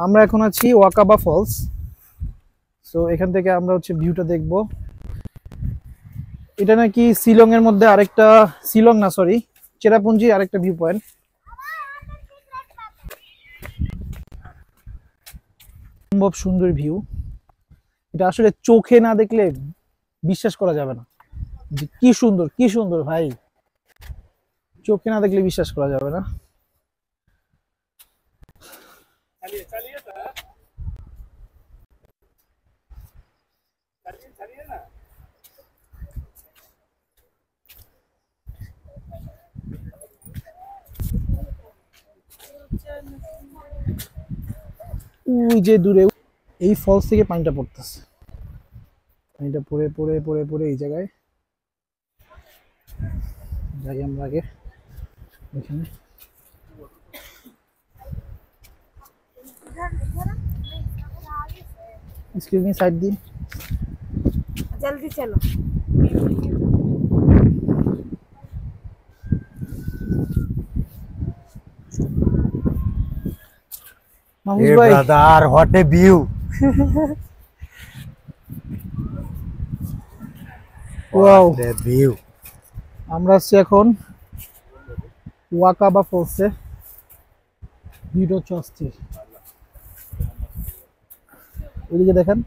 আমরা এখন আছি ওয়াকাবা ফলস। সো এখান থেকে আমরা হচ্ছে ভিউটা দেখব। এটা নাকি শিলং এর মধ্যে আরেকটা, শিলং না সরি, চেরাপুঞ্জি আরেকটা ভিউ পয়েন্ট। সম্ভব সুন্দর ভিউ। এটা আসলে চোখে না দেখলে বিশ্বাস করা যাবে না যে কি সুন্দর, কি সুন্দর ভাই, চোখে না দেখলে বিশ্বাস করা যাবে না। ওই যে দূরে এই ফলস থেকে পানিটা পড়তেছে, পানিটা পড়ে পড়ে পড়ে পড়ে এই জায়গায় যাই আমরা আগে এখানে। एक्सक्यूज मी, साइड दी। जल्दी चलो। মাহফুজ Hey ভাই, brother, what a view! Wow, What a view! আমরা আছি এখন ওয়াকাবা ফলসে। ভিউটা হচ্ছে অস্থির, ওইদিকে দেখেন।